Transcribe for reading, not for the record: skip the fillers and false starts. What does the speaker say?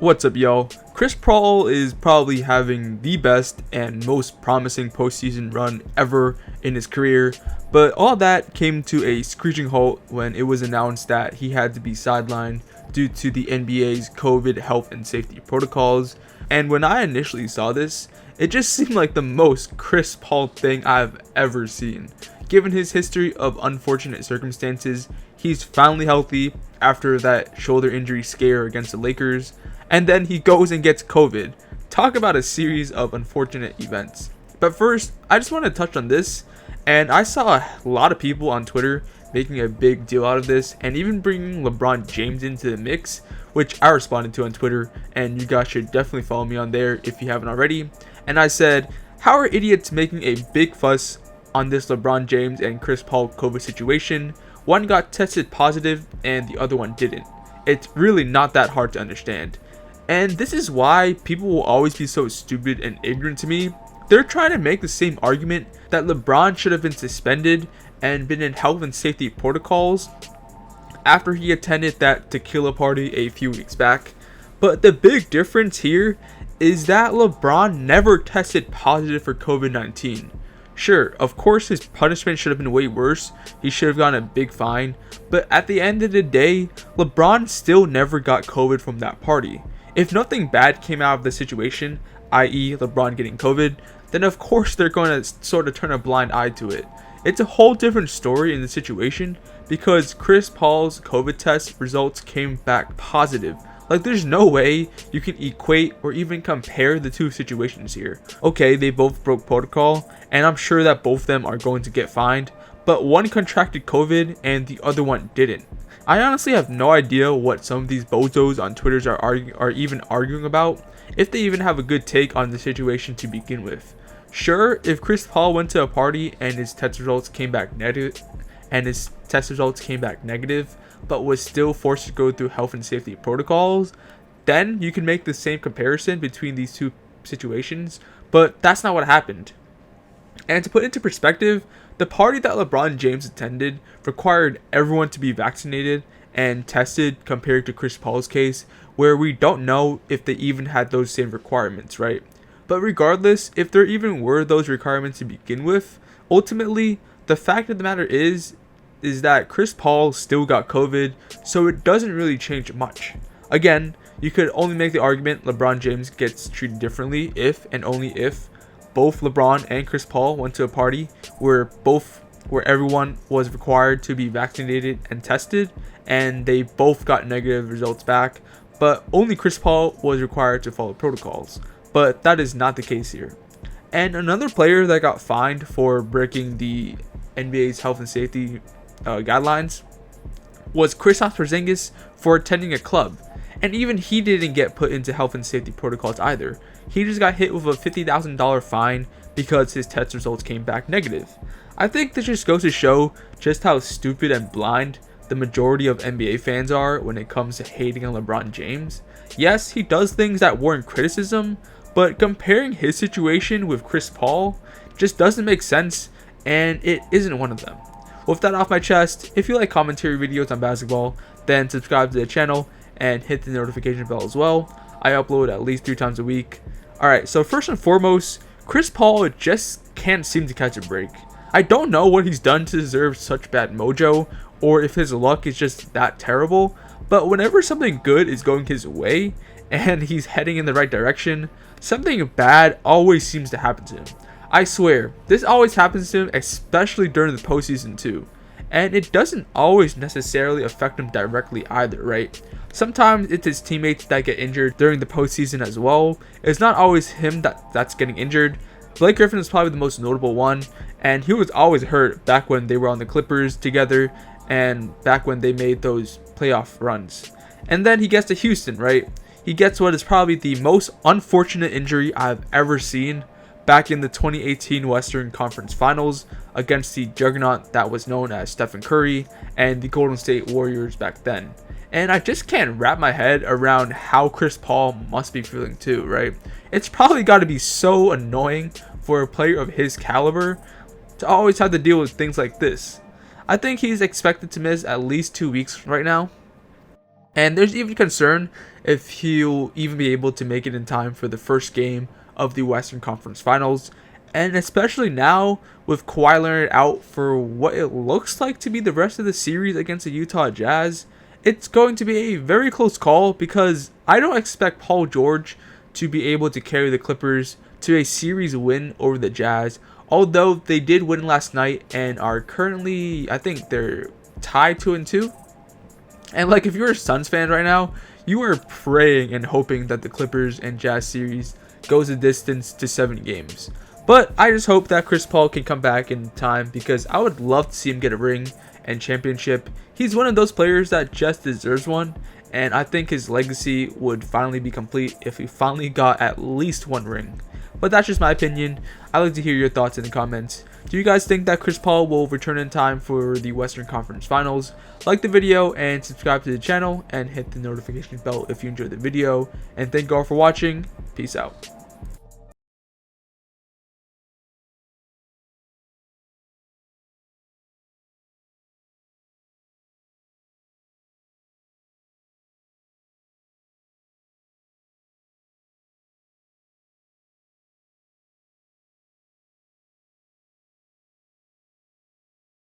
What's up, y'all? Chris Paul is probably having the best and most promising postseason run ever in his career, but all that came to a screeching halt when it was announced that he had to be sidelined due to the NBA's COVID health and safety protocols. And when I initially saw this, it just seemed like the most Chris Paul thing I've ever seen. Given his history of unfortunate circumstances, he's finally healthy after that shoulder injury scare against the Lakers, and then he goes and gets COVID. Talk about a series of unfortunate events. But first, I just want to touch on this, and I saw a lot of people on Twitter making a big deal out of this, and even bringing LeBron James into the mix, which I responded to on Twitter, and you guys should definitely follow me on there if you haven't already. And I said, how are idiots making a big fuss on this LeBron James and Chris Paul COVID situation? One got tested positive and the other one didn't. It's really not that hard to understand. And this is why people will always be so stupid and ignorant to me. They're trying to make the same argument that LeBron should have been suspended and been in health and safety protocols after he attended that tequila party a few weeks back. But the big difference here is that LeBron never tested positive for COVID-19. Sure, of course his punishment should have been way worse. He should have gotten a big fine. But at the end of the day, LeBron still never got COVID from that party. If nothing bad came out of the situation, i.e. LeBron getting COVID, then of course they're going to sort of turn a blind eye to it. It's a whole different story in the situation because Chris Paul's COVID test results came back positive. Like, there's no way you can equate or even compare the two situations here. Okay, they both broke protocol, and I'm sure that both of them are going to get fined, but one contracted COVID and the other one didn't. I honestly have no idea what some of these bozos on Twitter are even arguing about, if they even have a good take on the situation to begin with. Sure, if Chris Paul went to a party and his test results came back negative, but was still forced to go through health and safety protocols, then you can make the same comparison between these two situations, but that's not what happened. And to put into perspective, the party that LeBron James attended required everyone to be vaccinated and tested compared to Chris Paul's case, where we don't know if they even had those same requirements, right? But regardless, if there even were those requirements to begin with, ultimately, the fact of the matter is that Chris Paul still got COVID, so it doesn't really change much. Again, you could only make the argument LeBron James gets treated differently if and only if both LeBron and Chris Paul went to a party where everyone was required to be vaccinated and tested, and they both got negative results back, but only Chris Paul was required to follow protocols. But that is not the case here. And another player that got fined for breaking the NBA's health and safety guidelines was Kristaps Porzingis for attending a club, and even he didn't get put into health and safety protocols either. He just got hit with a $50,000 fine because his test results came back negative. I think this just goes to show just how stupid and blind the majority of NBA fans are when it comes to hating on LeBron James. Yes, he does things that warrant criticism, but comparing his situation with Chris Paul just doesn't make sense, and it isn't one of them. With that off my chest, if you like commentary videos on basketball, then subscribe to the channel and hit the notification bell as well. I upload at least 3 times a week. Alright, so first and foremost, Chris Paul just can't seem to catch a break. I don't know what he's done to deserve such bad mojo, or if his luck is just that terrible, but whenever something good is going his way, and he's heading in the right direction, something bad always seems to happen to him. I swear, this always happens to him, especially during the postseason too. And it doesn't always necessarily affect him directly either, right? Sometimes it's his teammates that get injured during the postseason as well. It's not always him that's getting injured. Blake Griffin is probably the most notable one, and he was always hurt back when they were on the Clippers together and back when they made those playoff runs. And then he gets to Houston, right? He gets what is probably the most unfortunate injury I've ever seen back in the 2018 Western Conference Finals against the juggernaut that was known as Stephen Curry and the Golden State Warriors back then. And I just can't wrap my head around how Chris Paul must be feeling too, right? It's probably got to be so annoying for a player of his caliber to always have to deal with things like this. I think he's expected to miss at least 2 weeks right now. And there's even concern if he'll even be able to make it in time for the first game of the Western Conference Finals. And especially now with Kawhi Leonard out for what it looks like to be the rest of the series against the Utah Jazz, it's going to be a very close call because I don't expect Paul George to be able to carry the Clippers to a series win over the Jazz. Although they did win last night and are currently, I think they're tied 2-2. And like, if you're a Suns fan right now, you are praying and hoping that the Clippers and Jazz series goes a distance to 7 games. But I just hope that Chris Paul can come back in time because I would love to see him get a ring and championship. He's one of those players that just deserves one, and I think his legacy would finally be complete if he finally got at least 1 ring. But that's just my opinion. I'd like to hear your thoughts in the comments. Do you guys think that Chris Paul will return in time for the Western Conference Finals? Like the video and subscribe to the channel and hit the notification bell if you enjoyed the video. And thank you all for watching. Peace out.